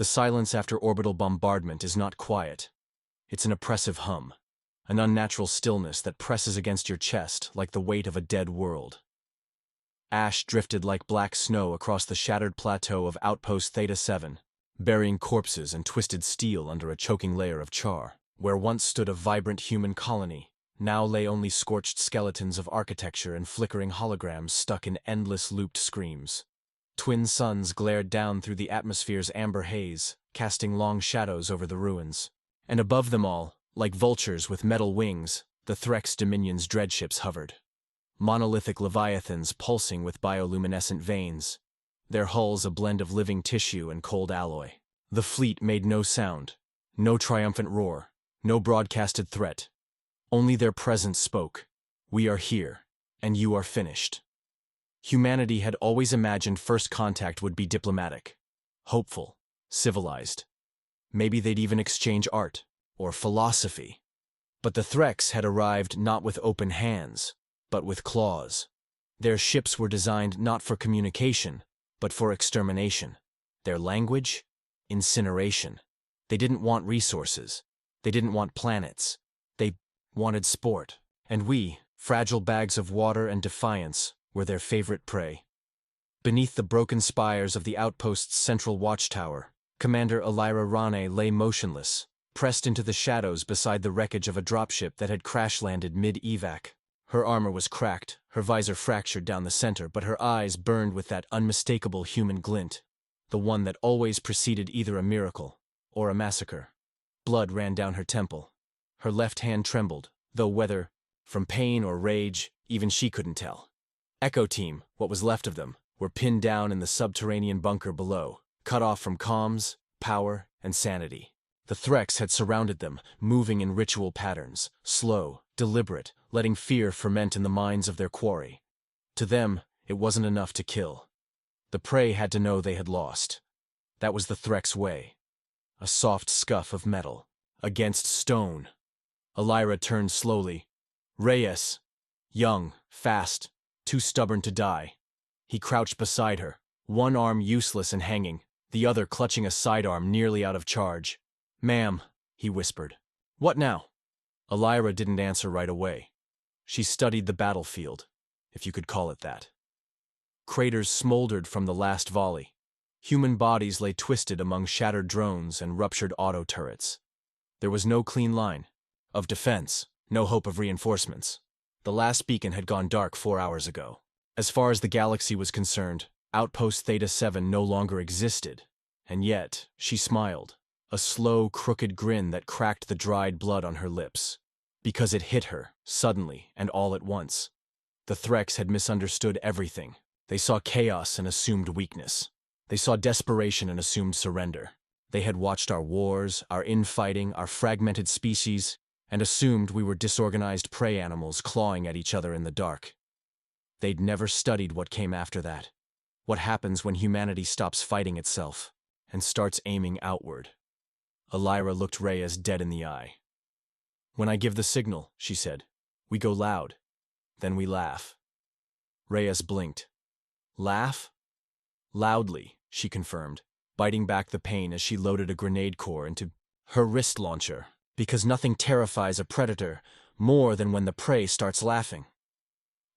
The silence after orbital bombardment is not quiet. It's an oppressive hum, an unnatural stillness that presses against your chest like the weight of a dead world. Ash drifted like black snow across the shattered plateau of Outpost Theta 7, burying corpses and twisted steel under a choking layer of char. Where once stood a vibrant human colony, now lay only scorched skeletons of architecture and flickering holograms stuck in endless looped screams. Twin suns glared down through the atmosphere's amber haze, casting long shadows over the ruins. And above them all, like vultures with metal wings, the Threx Dominion's dreadships hovered. Monolithic leviathans pulsing with bioluminescent veins, their hulls a blend of living tissue and cold alloy. The fleet made no sound, no triumphant roar, no broadcasted threat. Only their presence spoke. We are here, and you are finished. Humanity had always imagined first contact would be diplomatic, hopeful, civilized. Maybe they'd even exchange art, or philosophy. But the Threx had arrived not with open hands, but with claws. Their ships were designed not for communication, but for extermination. Their language? Incineration. They didn't want resources. They didn't want planets. They wanted sport. And we, fragile bags of water and defiance, were their favorite prey. Beneath the broken spires of the outpost's central watchtower, Commander Elira Rane lay motionless, pressed into the shadows beside the wreckage of a dropship that had crash-landed mid-evac. Her armor was cracked, her visor fractured down the center, but her eyes burned with that unmistakable human glint, the one that always preceded either a miracle or a massacre. Blood ran down her temple. Her left hand trembled, though whether from pain or rage, even she couldn't tell. Echo Team, what was left of them, were pinned down in the subterranean bunker below, cut off from comms, power, and sanity. The Threx had surrounded them, moving in ritual patterns, slow, deliberate, letting fear ferment in the minds of their quarry. To them, it wasn't enough to kill. The prey had to know they had lost. That was the Threx way. A soft scuff of metal against stone. Elira turned slowly. Reyes. Young, fast, too stubborn to die. He crouched beside her, one arm useless and hanging, the other clutching a sidearm nearly out of charge. "Ma'am," he whispered. "What now?" Elira didn't answer right away. She studied the battlefield, if you could call it that. Craters smoldered from the last volley. Human bodies lay twisted among shattered drones and ruptured auto turrets. There was no clean line of defense, no hope of reinforcements. The last beacon had gone dark 4 hours ago. As far as the galaxy was concerned, Outpost Theta 7 no longer existed. And yet, she smiled, a slow, crooked grin that cracked the dried blood on her lips. Because it hit her, suddenly and all at once. The Threx had misunderstood everything. They saw chaos and assumed weakness. They saw desperation and assumed surrender. They had watched our wars, our infighting, our fragmented species, and assumed we were disorganized prey animals clawing at each other in the dark. They'd never studied what came after that. What happens when humanity stops fighting itself and starts aiming outward. Elira looked Reyes dead in the eye. "When I give the signal," she said, "we go loud. Then we laugh." Reyes blinked. "Laugh?" "Loudly," she confirmed, biting back the pain as she loaded a grenade core into her wrist launcher, because nothing terrifies a predator more than when the prey starts laughing.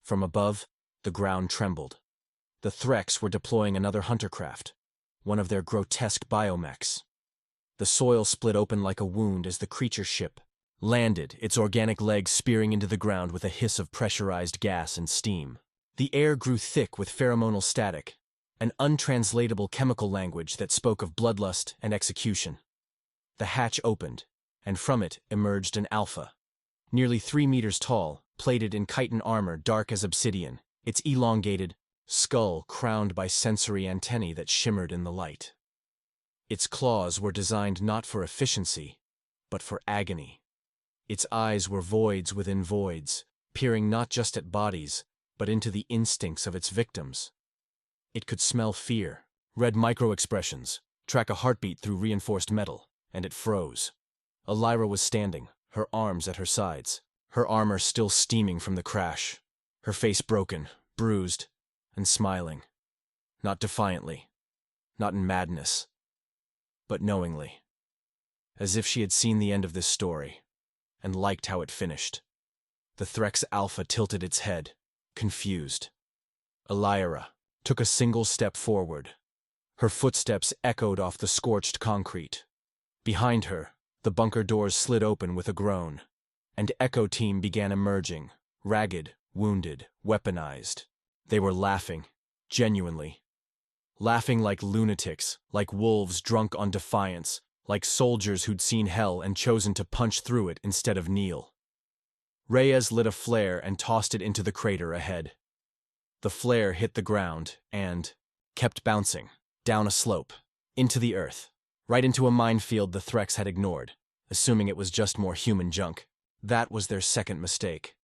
From above, the ground trembled. The Threx were deploying another huntercraft, one of their grotesque biomechs. The soil split open like a wound as the creature ship landed, its organic legs spearing into the ground with a hiss of pressurized gas and steam. The air grew thick with pheromonal static, an untranslatable chemical language that spoke of bloodlust and execution. The hatch opened, and from it emerged an alpha. Nearly 3 meters tall, plated in chitin armor dark as obsidian, its elongated skull crowned by sensory antennae that shimmered in the light. Its claws were designed not for efficiency, but for agony. Its eyes were voids within voids, peering not just at bodies, but into the instincts of its victims. It could smell fear, read micro-expressions, track a heartbeat through reinforced metal, and it froze. Elira was standing, her arms at her sides, her armor still steaming from the crash, her face broken, bruised, and smiling. Not defiantly, not in madness, but knowingly. As if she had seen the end of this story, and liked how it finished. The Threx Alpha tilted its head, confused. Elira took a single step forward. Her footsteps echoed off the scorched concrete. Behind her, the bunker doors slid open with a groan, and Echo Team began emerging, ragged, wounded, weaponized. They were laughing, genuinely. Laughing like lunatics, like wolves drunk on defiance, like soldiers who'd seen hell and chosen to punch through it instead of kneel. Reyes lit a flare and tossed it into the crater ahead. The flare hit the ground and kept bouncing, down a slope, into the earth, right into a minefield the Threx had ignored, assuming it was just more human junk. That was their second mistake.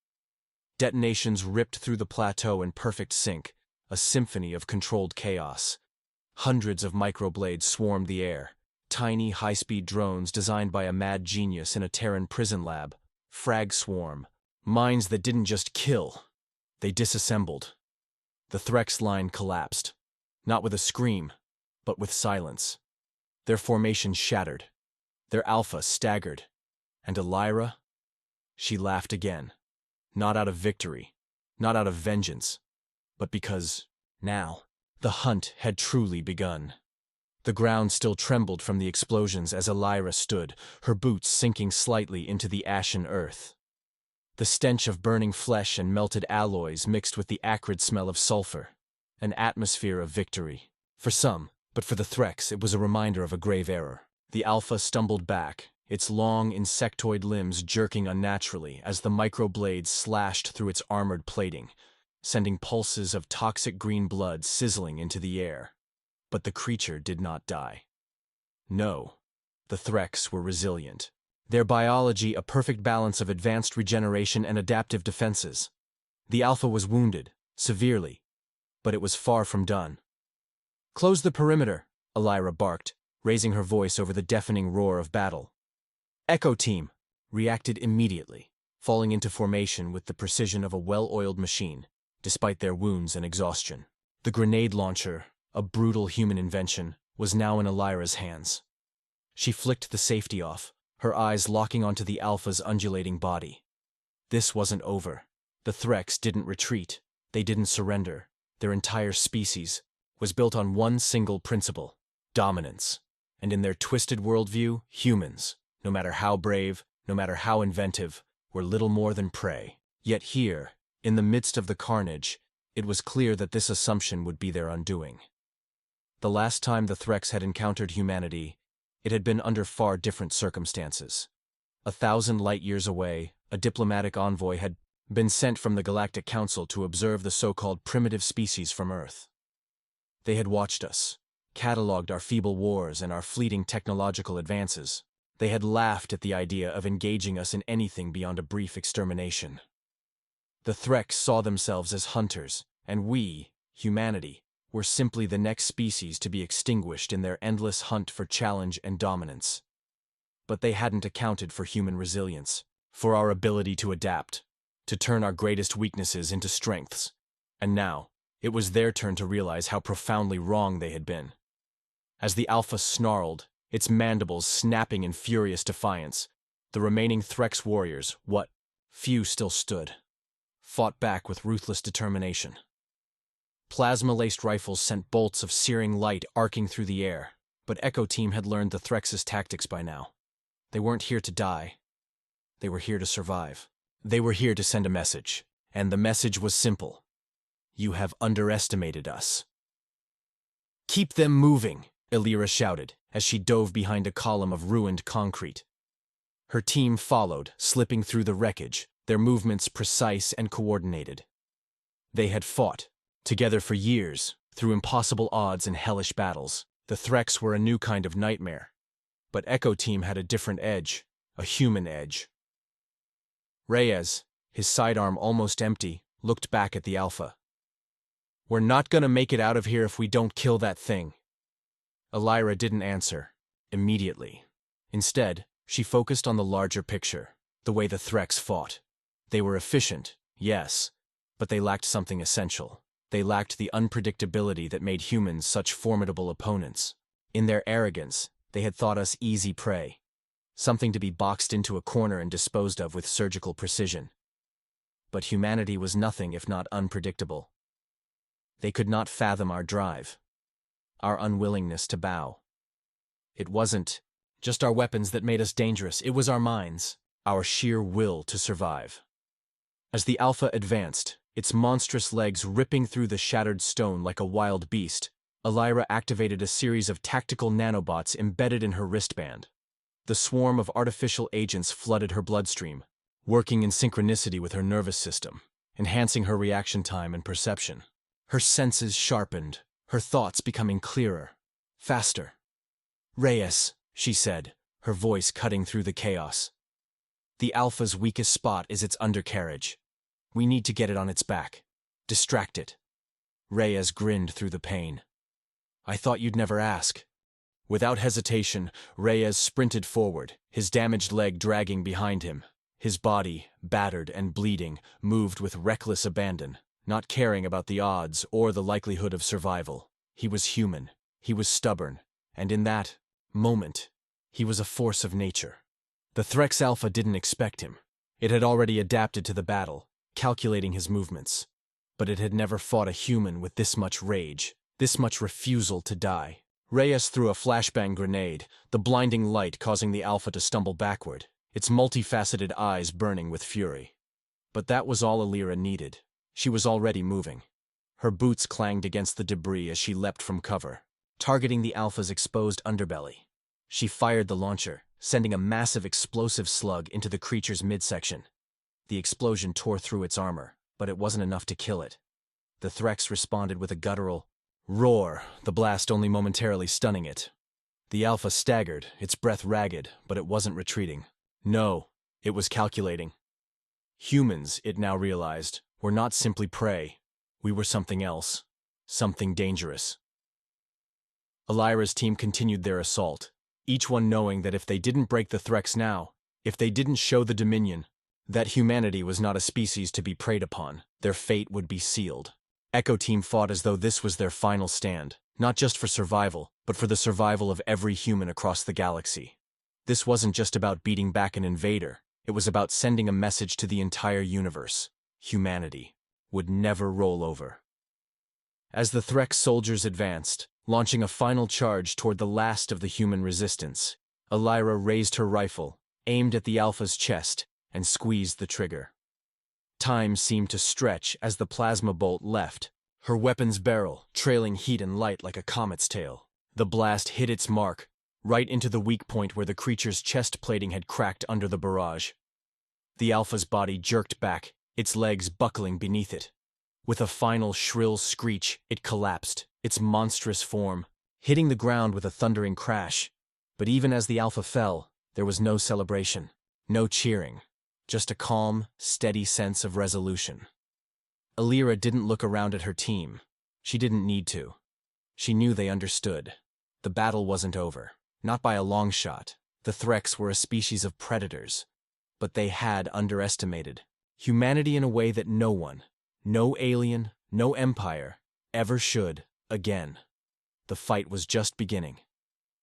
Detonations ripped through the plateau in perfect sync, a symphony of controlled chaos. Hundreds of microblades swarmed the air, tiny, high-speed drones designed by a mad genius in a Terran prison lab, frag swarm, mines that didn't just kill, they disassembled. The Threx line collapsed, not with a scream, but with silence. Their formation shattered, their alpha staggered, and Elira? She laughed again, not out of victory, not out of vengeance, but because, now, the hunt had truly begun. The ground still trembled from the explosions as Elira stood, her boots sinking slightly into the ashen earth. The stench of burning flesh and melted alloys mixed with the acrid smell of sulfur, an atmosphere of victory. For some, but for the Threx, it was a reminder of a grave error. The Alpha stumbled back, its long, insectoid limbs jerking unnaturally as the microblades slashed through its armored plating, sending pulses of toxic green blood sizzling into the air. But the creature did not die. No, the Threx were resilient. Their biology a perfect balance of advanced regeneration and adaptive defenses. The Alpha was wounded, severely, but it was far from done. "Close the perimeter," Elira barked, raising her voice over the deafening roar of battle. Echo Team reacted immediately, falling into formation with the precision of a well-oiled machine, despite their wounds and exhaustion. The grenade launcher, a brutal human invention, was now in Elira's hands. She flicked the safety off, her eyes locking onto the Alpha's undulating body. This wasn't over. The Threx didn't retreat. They didn't surrender. Their entire species was built on one single principle: dominance. And in their twisted worldview, humans, no matter how brave, no matter how inventive, were little more than prey. Yet here, in the midst of the carnage, it was clear that this assumption would be their undoing. The last time the Threx had encountered humanity, it had been under far different circumstances. 1,000 light-years away, a diplomatic envoy had been sent from the Galactic Council to observe the so-called primitive species from Earth. They had watched us, catalogued our feeble wars and our fleeting technological advances. They had laughed at the idea of engaging us in anything beyond a brief extermination. The Threx saw themselves as hunters, and we, humanity, were simply the next species to be extinguished in their endless hunt for challenge and dominance. But they hadn't accounted for human resilience, for our ability to adapt, to turn our greatest weaknesses into strengths. And now, it was their turn to realize how profoundly wrong they had been. As the Alpha snarled, its mandibles snapping in furious defiance, the remaining Threx warriors, what few still stood, fought back with ruthless determination. Plasma-laced rifles sent bolts of searing light arcing through the air, but Echo Team had learned the Threx's tactics by now. They weren't here to die. They were here to survive. They were here to send a message, and the message was simple. You have underestimated us. "Keep them moving," Elira shouted, as she dove behind a column of ruined concrete. Her team followed, slipping through the wreckage, their movements precise and coordinated. They had fought, together for years, through impossible odds and hellish battles. The Threx were a new kind of nightmare. But Echo Team had a different edge, a human edge. Reyes, his sidearm almost empty, looked back at the Alpha. "We're not gonna make it out of here if we don't kill that thing." Elira didn't answer, immediately. Instead, she focused on the larger picture, the way the Threx fought. They were efficient, yes, but they lacked something essential. They lacked the unpredictability that made humans such formidable opponents. In their arrogance, They had thought us easy prey, something to be boxed into a corner and disposed of with surgical precision. But humanity was nothing if not unpredictable. They could not fathom our drive, our unwillingness to bow. It wasn't just our weapons that made us dangerous, it was our minds, our sheer will to survive. As the Alpha advanced, its monstrous legs ripping through the shattered stone like a wild beast, Elira activated a series of tactical nanobots embedded in her wristband. The swarm of artificial agents flooded her bloodstream, working in synchronicity with her nervous system, enhancing her reaction time and perception. Her senses sharpened, her thoughts becoming clearer, faster. "Reyes," she said, her voice cutting through the chaos. "The Alpha's weakest spot is its undercarriage. We need to get it on its back. Distract it." Reyes grinned through the pain. "I thought you'd never ask." Without hesitation, Reyes sprinted forward, his damaged leg dragging behind him. His body, battered and bleeding, moved with reckless abandon, not caring about the odds or the likelihood of survival. He was human, he was stubborn, and in that moment, he was a force of nature. The Threx Alpha didn't expect him. It had already adapted to the battle, calculating his movements. But it had never fought a human with this much rage, this much refusal to die. Reyes threw a flashbang grenade, the blinding light causing the Alpha to stumble backward, its multifaceted eyes burning with fury. But that was all Elira needed. She was already moving. Her boots clanged against the debris as she leapt from cover, targeting the Alpha's exposed underbelly. She fired the launcher, sending a massive explosive slug into the creature's midsection. The explosion tore through its armor, but it wasn't enough to kill it. The Threx responded with a guttural roar, the blast only momentarily stunning it. The Alpha staggered, its breath ragged, but it wasn't retreating. No, it was calculating. Humans, it now realized, were not simply prey. We were something else, something dangerous. Elira's team continued their assault, each one knowing that if they didn't break the Threx now, if they didn't show the Dominion that humanity was not a species to be preyed upon, their fate would be sealed. Echo Team fought as though this was their final stand, not just for survival, but for the survival of every human across the galaxy. This wasn't just about beating back an invader, it was about sending a message to the entire universe. Humanity would never roll over. As the Threx soldiers advanced, launching a final charge toward the last of the human resistance, Elira raised her rifle, aimed at the Alpha's chest, and squeezed the trigger. Time seemed to stretch as the plasma bolt left, her weapon's barrel trailing heat and light like a comet's tail. The blast hit its mark, right into the weak point where the creature's chest plating had cracked under the barrage. The Alpha's body jerked back, its legs buckling beneath it. With a final shrill screech, it collapsed, its monstrous form hitting the ground with a thundering crash. But even as the Alpha fell, there was no celebration, no cheering. Just a calm, steady sense of resolution. Elira didn't look around at her team. She didn't need to. She knew they understood. The battle wasn't over. Not by a long shot. The Threx were a species of predators. But they had underestimated humanity in a way that no one, no alien, no empire, ever should again. The fight was just beginning.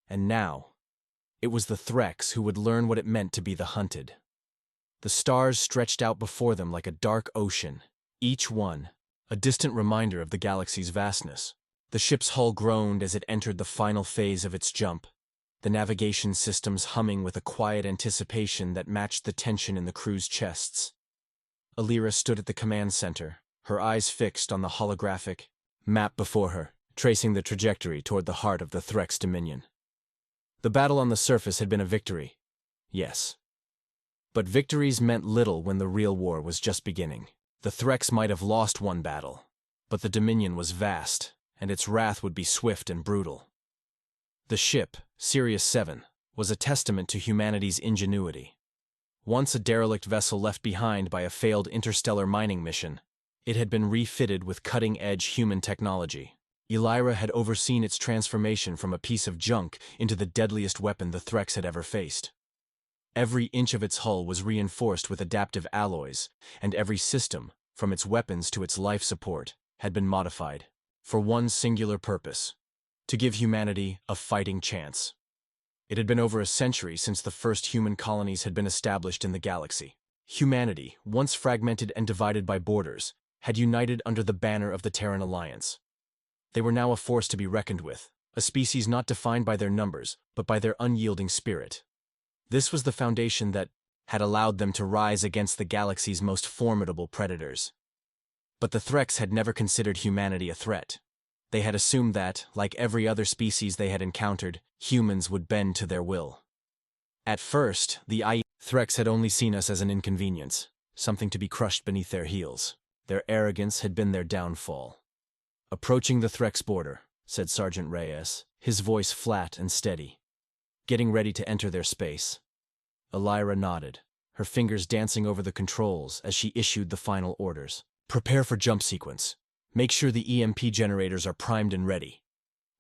And now, it was the Threx who would learn what it meant to be the hunted. The stars stretched out before them like a dark ocean, each one a distant reminder of the galaxy's vastness. The ship's hull groaned as it entered the final phase of its jump, the navigation systems humming with a quiet anticipation that matched the tension in the crew's chests. Elira stood at the command center, her eyes fixed on the holographic map before her, tracing the trajectory toward the heart of the Threx Dominion. The battle on the surface had been a victory, yes. But victories meant little when the real war was just beginning. The Threx might have lost one battle, but the Dominion was vast, and its wrath would be swift and brutal. The ship, Sirius 7, was a testament to humanity's ingenuity. Once a derelict vessel left behind by a failed interstellar mining mission, it had been refitted with cutting-edge human technology. Elira had overseen its transformation from a piece of junk into the deadliest weapon the Threx had ever faced. Every inch of its hull was reinforced with adaptive alloys, and every system, from its weapons to its life support, had been modified for one singular purpose: to give humanity a fighting chance. It had been over a century since the first human colonies had been established in the galaxy. Humanity, once fragmented and divided by borders, had united under the banner of the Terran Alliance. They were now a force to be reckoned with, a species not defined by their numbers, but by their unyielding spirit. This was the foundation that had allowed them to rise against the galaxy's most formidable predators. But the Threx had never considered humanity a threat. They had assumed that, like every other species they had encountered, humans would bend to their will. At first, the Threx had only seen us as an inconvenience, something to be crushed beneath their heels. Their arrogance had been their downfall. "Approaching the Threx border," said Sergeant Reyes, his voice flat and steady. "Getting ready to enter their space." Elira nodded, her fingers dancing over the controls as she issued the final orders. "Prepare for jump sequence. Make sure the EMP generators are primed and ready.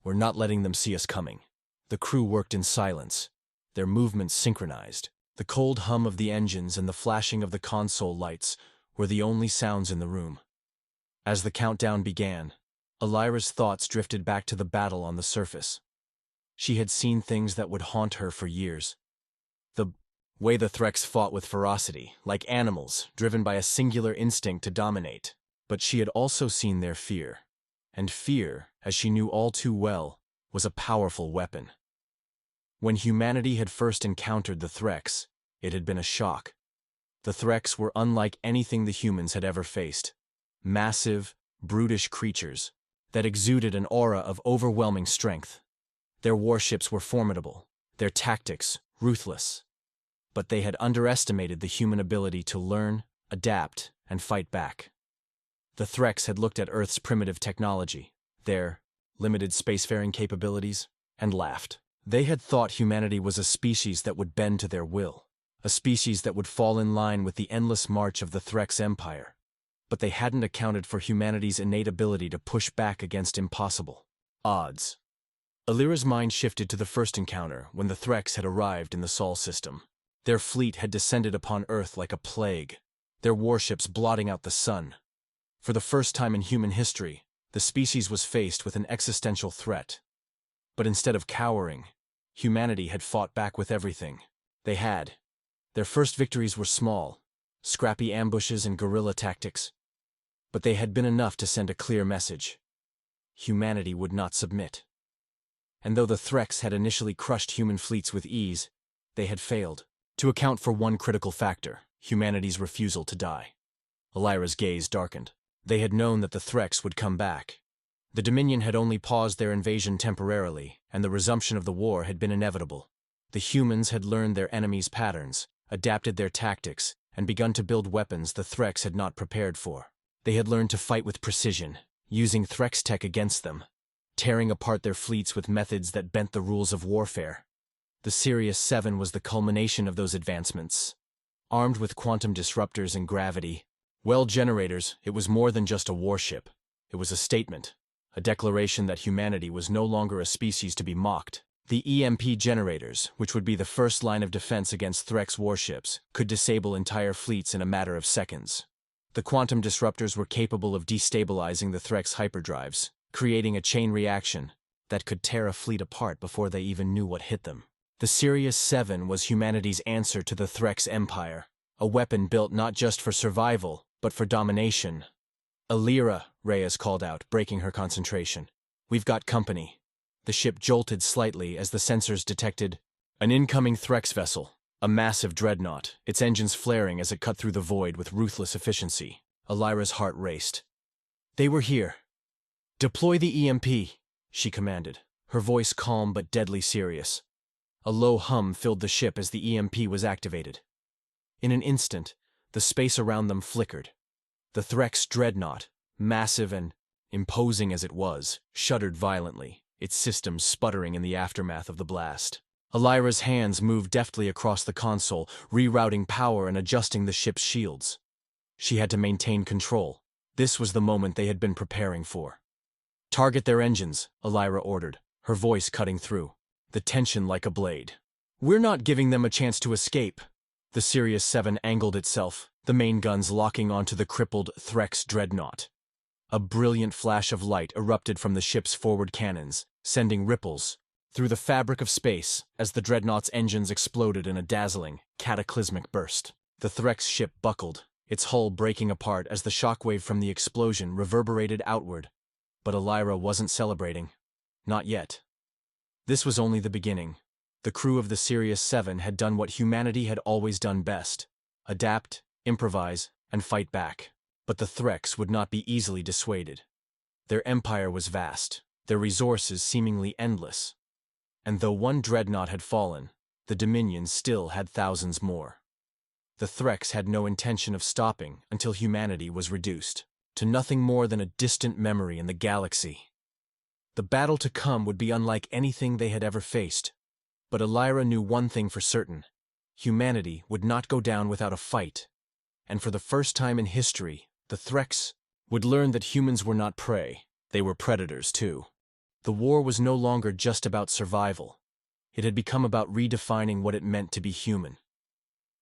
We're not letting them see us coming." The crew worked in silence, their movements synchronized. The cold hum of the engines and the flashing of the console lights were the only sounds in the room. As the countdown began, Elira's thoughts drifted back to the battle on the surface. She had seen things that would haunt her for years. The way the Threx fought with ferocity, like animals, driven by a singular instinct to dominate. But she had also seen their fear. And fear, as she knew all too well, was a powerful weapon. When humanity had first encountered the Threx, it had been a shock. The Threx were unlike anything the humans had ever faced. Massive, brutish creatures that exuded an aura of overwhelming strength. Their warships were formidable, their tactics ruthless. But they had underestimated the human ability to learn, adapt, and fight back. The Threx had looked at Earth's primitive technology, their limited spacefaring capabilities, and laughed. They had thought humanity was a species that would bend to their will, a species that would fall in line with the endless march of the Threx Empire. But they hadn't accounted for humanity's innate ability to push back against impossible odds. Elira's mind shifted to the first encounter when the Threx had arrived in the Sol system. Their fleet had descended upon Earth like a plague, their warships blotting out the sun. For the first time in human history, the species was faced with an existential threat. But instead of cowering, humanity had fought back with everything they had. Their first victories were small, scrappy ambushes and guerrilla tactics. But they had been enough to send a clear message. Humanity would not submit. And though the Threx had initially crushed human fleets with ease, they had failed to account for one critical factor: humanity's refusal to die. Elira's gaze darkened. They had known that the Threx would come back. The Dominion had only paused their invasion temporarily, and the resumption of the war had been inevitable. The humans had learned their enemies' patterns, adapted their tactics, and begun to build weapons the Threx had not prepared for. They had learned to fight with precision, using Threx tech against them, tearing apart their fleets with methods that bent the rules of warfare. The Sirius 7 was the culmination of those advancements. Armed with quantum disruptors and gravity, generators, it was more than just a warship. It was a statement, a declaration that humanity was no longer a species to be mocked. The EMP generators, which would be the first line of defense against Threx warships, could disable entire fleets in a matter of seconds. The quantum disruptors were capable of destabilizing the Threx hyperdrives, creating a chain reaction that could tear a fleet apart before they even knew what hit them. The Sirius 7 was humanity's answer to the Threx Empire, a weapon built not just for survival, but for domination. "Elira," Reyes called out, breaking her concentration. "We've got company." The ship jolted slightly as the sensors detected an incoming Threx vessel, a massive dreadnought, its engines flaring as it cut through the void with ruthless efficiency. Elira's heart raced. They were here. "Deploy the EMP," she commanded, her voice calm but deadly serious. A low hum filled the ship as the EMP was activated. In an instant, the space around them flickered. The Threx dreadnought, massive and imposing as it was, shuddered violently, its systems sputtering in the aftermath of the blast. Elira's hands moved deftly across the console, rerouting power and adjusting the ship's shields. She had to maintain control. This was the moment they had been preparing for. "Target their engines," Elira ordered, her voice cutting through, the tension like a blade. "We're not giving them a chance to escape." The Sirius 7 angled itself, the main guns locking onto the crippled Threx dreadnought. A brilliant flash of light erupted from the ship's forward cannons, sending ripples through the fabric of space as the dreadnought's engines exploded in a dazzling, cataclysmic burst. The Threx ship buckled, its hull breaking apart as the shockwave from the explosion reverberated outward. But Elira wasn't celebrating. Not yet. This was only the beginning. The crew of the Sirius 7 had done what humanity had always done best: adapt, improvise, and fight back. But the Threx would not be easily dissuaded. Their empire was vast, their resources seemingly endless. And though one dreadnought had fallen, the Dominion still had thousands more. The Threx had no intention of stopping until humanity was reduced to nothing more than a distant memory in the galaxy. The battle to come would be unlike anything they had ever faced. But Elira knew one thing for certain: humanity would not go down without a fight. And for the first time in history, the Threx would learn that humans were not prey, they were predators too. The war was no longer just about survival. It had become about redefining what it meant to be human.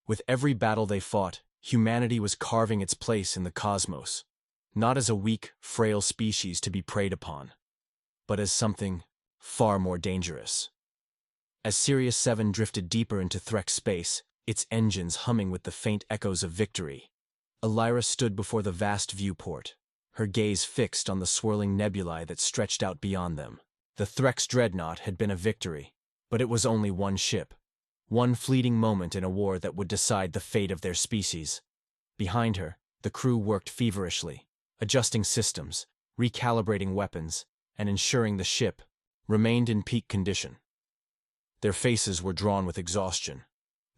With every battle they fought, humanity was carving its place in the cosmos, not as a weak, frail species to be preyed upon, but as something far more dangerous. As Sirius 7 drifted deeper into Threx space, its engines humming with the faint echoes of victory, Elira stood before the vast viewport, her gaze fixed on the swirling nebulae that stretched out beyond them. The Threx dreadnought had been a victory, but it was only one ship, one fleeting moment in a war that would decide the fate of their species. Behind her, the crew worked feverishly, adjusting systems, recalibrating weapons, and ensuring the ship remained in peak condition. Their faces were drawn with exhaustion,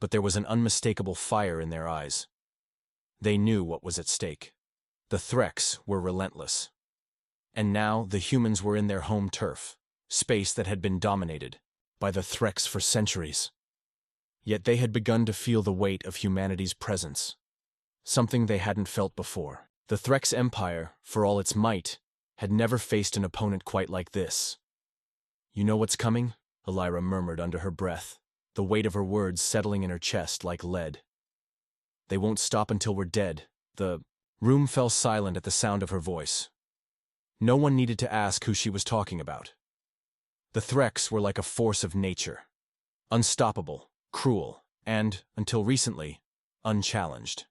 but there was an unmistakable fire in their eyes. They knew what was at stake. The Threx were relentless. And now the humans were in their home turf, space that had been dominated by the Threx for centuries. Yet they had begun to feel the weight of humanity's presence, something they hadn't felt before. The Threx Empire, for all its might, had never faced an opponent quite like this. "You know what's coming?" Elira murmured under her breath, the weight of her words settling in her chest like lead. "They won't stop until we're dead." The room fell silent at the sound of her voice. No one needed to ask who she was talking about. The Threx were like a force of nature, unstoppable, cruel, and, until recently, unchallenged.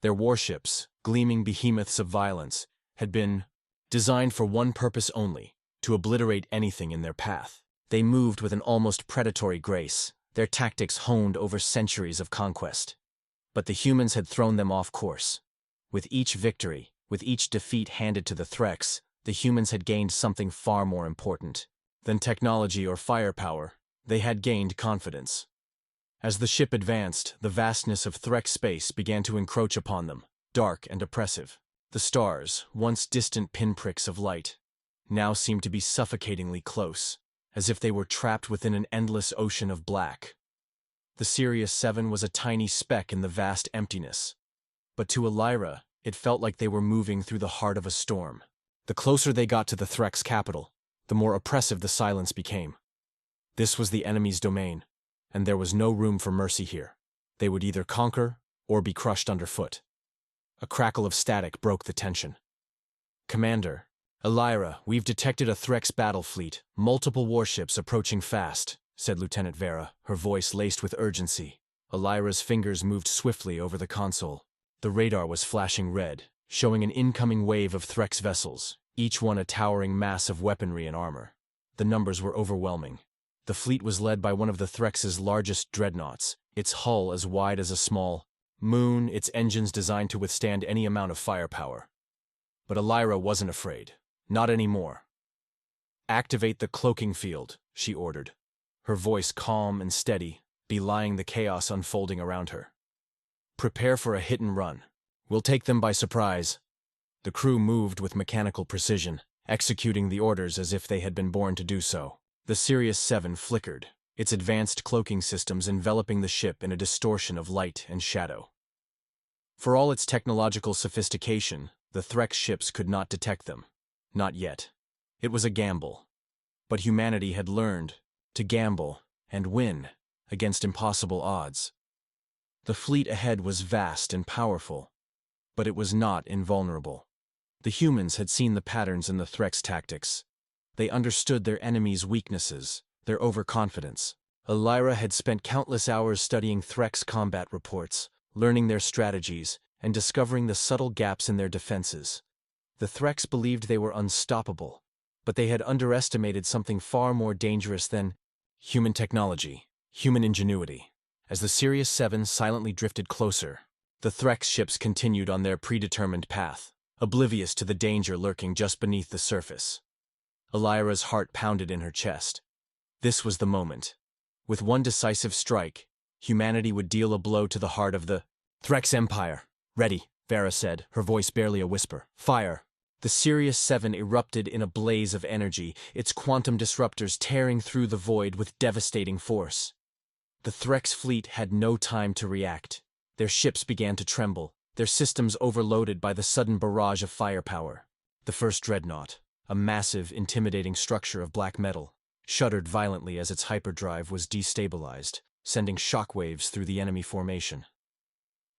Their warships, gleaming behemoths of violence, had been designed for one purpose only: to obliterate anything in their path. They moved with an almost predatory grace, their tactics honed over centuries of conquest. But the humans had thrown them off course. With each victory, with each defeat handed to the Threx, the humans had gained something far more important than technology or firepower. They had gained confidence. As the ship advanced, the vastness of Threx space began to encroach upon them, dark and oppressive. The stars, once distant pinpricks of light, now seemed to be suffocatingly close, as if they were trapped within an endless ocean of black. The Sirius 7 was a tiny speck in the vast emptiness, but to Elira, it felt like they were moving through the heart of a storm. The closer they got to the Threx capital, the more oppressive the silence became. This was the enemy's domain, and there was no room for mercy here. They would either conquer or be crushed underfoot. A crackle of static broke the tension. "Commander, Elira, we've detected a Threx battle fleet, multiple warships approaching fast," said Lieutenant Vera, her voice laced with urgency. Elira's fingers moved swiftly over the console. The radar was flashing red, showing an incoming wave of Threx vessels, each one a towering mass of weaponry and armor. The numbers were overwhelming. The fleet was led by one of the Threx's largest dreadnoughts, its hull as wide as a small moon, its engines designed to withstand any amount of firepower. But Elira wasn't afraid. Not anymore. "Activate the cloaking field," she ordered, her voice calm and steady, belying the chaos unfolding around her. "Prepare for a hit and run. We'll take them by surprise." The crew moved with mechanical precision, executing the orders as if they had been born to do so. The Sirius 7 flickered, its advanced cloaking systems enveloping the ship in a distortion of light and shadow. For all its technological sophistication, the Threx ships could not detect them. Not yet. It was a gamble. But humanity had learned to gamble and win against impossible odds. The fleet ahead was vast and powerful, but it was not invulnerable. The humans had seen the patterns in the Threx tactics. They understood their enemies' weaknesses, their overconfidence. Elira had spent countless hours studying Threx combat reports, learning their strategies, and discovering the subtle gaps in their defenses. The Threx believed they were unstoppable, but they had underestimated something far more dangerous than human technology, human ingenuity. As the Sirius 7 silently drifted closer, the Threx ships continued on their predetermined path, oblivious to the danger lurking just beneath the surface. Elira's heart pounded in her chest. This was the moment. With one decisive strike, humanity would deal a blow to the heart of the Threx Empire. "Ready," Vera said, her voice barely a whisper. "Fire." The Sirius 7 erupted in a blaze of energy, its quantum disruptors tearing through the void with devastating force. The Threx fleet had no time to react. Their ships began to tremble, their systems overloaded by the sudden barrage of firepower. The first dreadnought, a massive, intimidating structure of black metal, shuddered violently as its hyperdrive was destabilized, sending shockwaves through the enemy formation.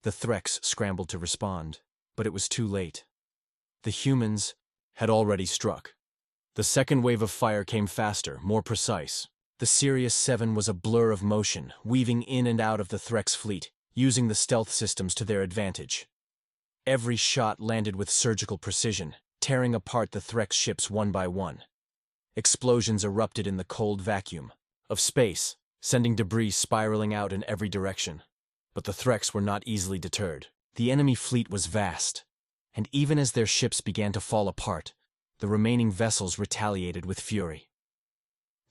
The Threx scrambled to respond, but it was too late. The humans had already struck. The second wave of fire came faster, more precise. The Sirius 7 was a blur of motion, weaving in and out of the Threx fleet, using the stealth systems to their advantage. Every shot landed with surgical precision, tearing apart the Threx ships one by one. Explosions erupted in the cold vacuum of space, sending debris spiraling out in every direction. But the Threx were not easily deterred. The enemy fleet was vast, and even as their ships began to fall apart, the remaining vessels retaliated with fury.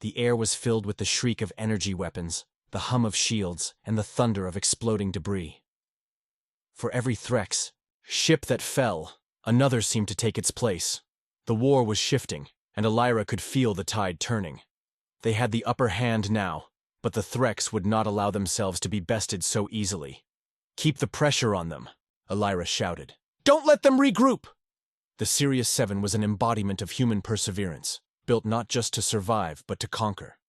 The air was filled with the shriek of energy weapons, the hum of shields, and the thunder of exploding debris. For every Threx ship that fell, another seemed to take its place. The war was shifting, and Elira could feel the tide turning. They had the upper hand now, but the Threx would not allow themselves to be bested so easily. "Keep the pressure on them," Elira shouted. "Don't let them regroup!" The Sirius 7 was an embodiment of human perseverance, built not just to survive, but to conquer.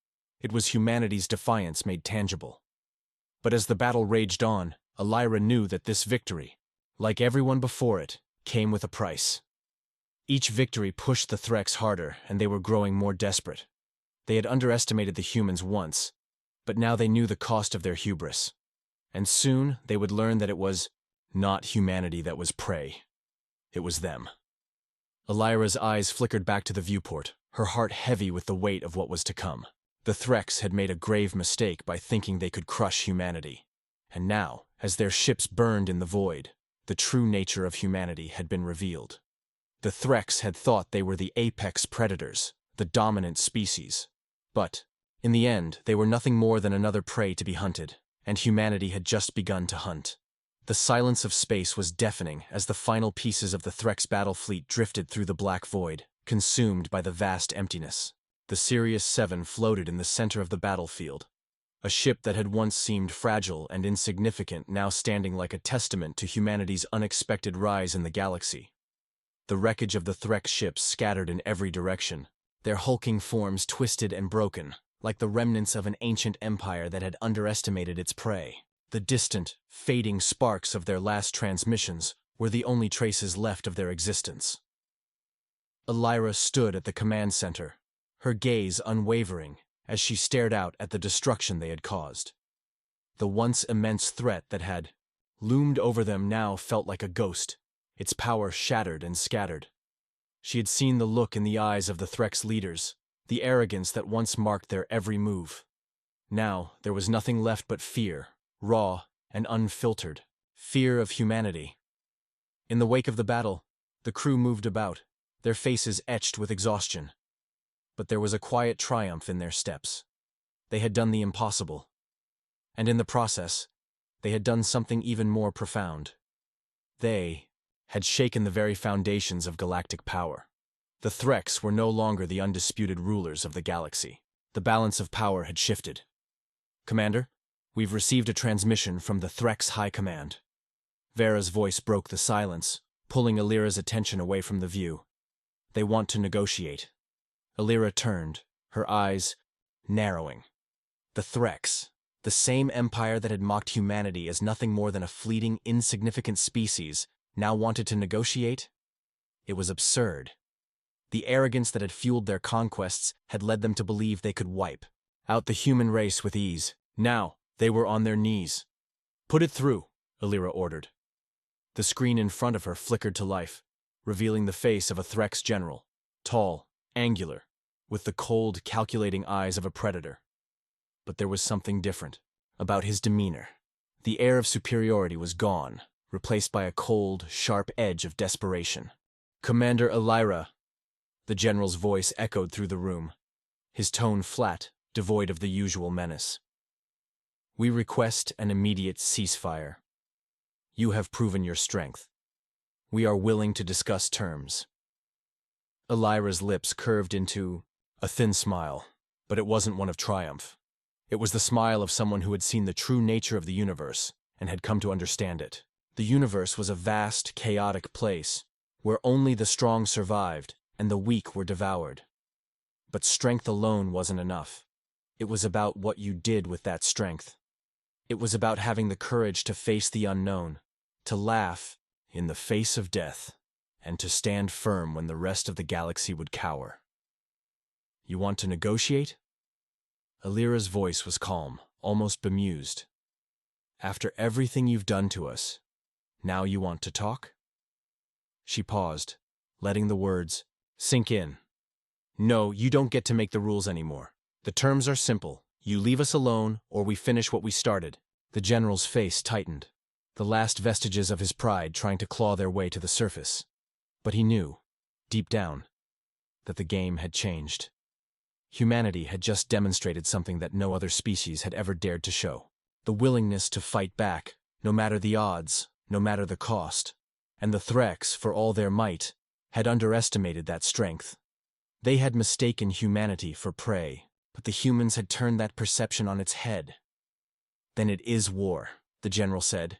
It was humanity's defiance made tangible. But as the battle raged on, Elira knew that this victory, like everyone before it, came with a price. Each victory pushed the Threx harder, and they were growing more desperate. They had underestimated the humans once, but now they knew the cost of their hubris. And soon they would learn that it was not humanity that was prey. It was them. Elira's eyes flickered back to the viewport, her heart heavy with the weight of what was to come. The Threx had made a grave mistake by thinking they could crush humanity. And now, as their ships burned in the void, the true nature of humanity had been revealed. The Threx had thought they were the apex predators, the dominant species. But, in the end, they were nothing more than another prey to be hunted, and humanity had just begun to hunt. The silence of space was deafening as the final pieces of the Threx battle fleet drifted through the black void, consumed by the vast emptiness. The Sirius 7 floated in the center of the battlefield, a ship that had once seemed fragile and insignificant now standing like a testament to humanity's unexpected rise in the galaxy. The wreckage of the Threx ships scattered in every direction, their hulking forms twisted and broken, like the remnants of an ancient empire that had underestimated its prey. The distant, fading sparks of their last transmissions were the only traces left of their existence. Elira stood at the command center, her gaze unwavering as she stared out at the destruction they had caused. The once immense threat that had loomed over them now felt like a ghost, its power shattered and scattered. She had seen the look in the eyes of the Threx leaders, the arrogance that once marked their every move. Now there was nothing left but fear, raw and unfiltered, fear of humanity. In the wake of the battle, the crew moved about, their faces etched with exhaustion. But there was a quiet triumph in their steps. They had done the impossible. And in the process, they had done something even more profound. They had shaken the very foundations of galactic power. The Threx were no longer the undisputed rulers of the galaxy. The balance of power had shifted. "Commander, we've received a transmission from the Threx High Command." Vera's voice broke the silence, pulling Elira's attention away from the view. "They want to negotiate." Elira turned, her eyes narrowing. The Threx, the same empire that had mocked humanity as nothing more than a fleeting, insignificant species, now wanted to negotiate? It was absurd. The arrogance that had fueled their conquests had led them to believe they could wipe out the human race with ease. Now, they were on their knees. "Put it through," Illyra ordered. The screen in front of her flickered to life, revealing the face of a Threx general, tall, angular, with the cold, calculating eyes of a predator. But there was something different about his demeanor. The air of superiority was gone, replaced by a cold, sharp edge of desperation. "Commander Illyra," the general's voice echoed through the room, his tone flat, devoid of the usual menace. "We request an immediate ceasefire. You have proven your strength. We are willing to discuss terms." Illyra's lips curved into a thin smile, but it wasn't one of triumph. It was the smile of someone who had seen the true nature of the universe and had come to understand it. The universe was a vast, chaotic place, where only the strong survived and the weak were devoured. But strength alone wasn't enough. It was about what you did with that strength. It was about having the courage to face the unknown, to laugh in the face of death, and to stand firm when the rest of the galaxy would cower. "You want to negotiate?" Illyra's voice was calm, almost bemused. "After everything you've done to us, now you want to talk?" She paused, letting the words sink in. "No, you don't get to make the rules anymore. The terms are simple. You leave us alone, or we finish what we started." The general's face tightened, the last vestiges of his pride trying to claw their way to the surface. But he knew, deep down, that the game had changed. Humanity had just demonstrated something that no other species had ever dared to show. The willingness to fight back, no matter the odds, no matter the cost. And the Threx, for all their might, had underestimated that strength. They had mistaken humanity for prey, but the humans had turned that perception on its head. "Then it is war," the general said,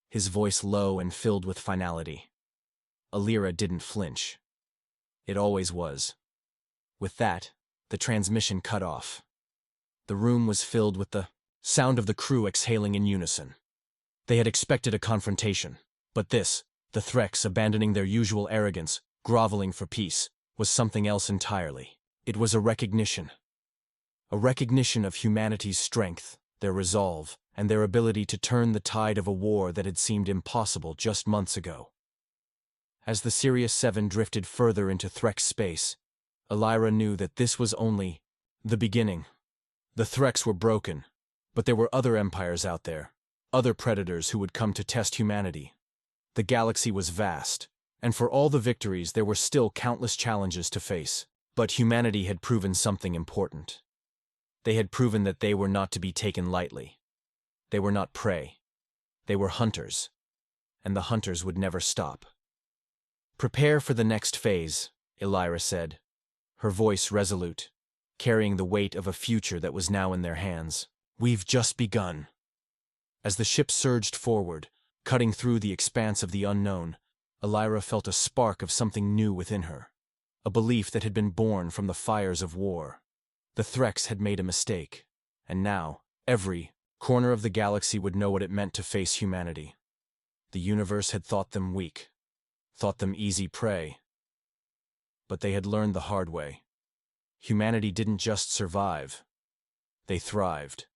his voice low and filled with finality. Illyra didn't flinch. It always was. With that, the transmission cut off. The room was filled with the sound of the crew exhaling in unison. They had expected a confrontation, but this, the Threx abandoning their usual arrogance, groveling for peace, was something else entirely. It was a recognition of humanity's strength, their resolve, and their ability to turn the tide of a war that had seemed impossible just months ago. As the Sirius 7 drifted further into Threx space, Illyra knew that this was only the beginning. The Threx were broken, but there were other empires out there, other predators who would come to test humanity. The galaxy was vast, and for all the victories there were still countless challenges to face. But humanity had proven something important. They had proven that they were not to be taken lightly. They were not prey. They were hunters, and the hunters would never stop. "Prepare for the next phase," Illyra said, her voice resolute, carrying the weight of a future that was now in their hands. "We've just begun." As the ship surged forward, cutting through the expanse of the unknown, Illyra felt a spark of something new within her, a belief that had been born from the fires of war. The Threx had made a mistake, and now, every corner of the galaxy would know what it meant to face humanity. The universe had thought them weak, thought them easy prey. But they had learned the hard way. Humanity didn't just survive. They thrived.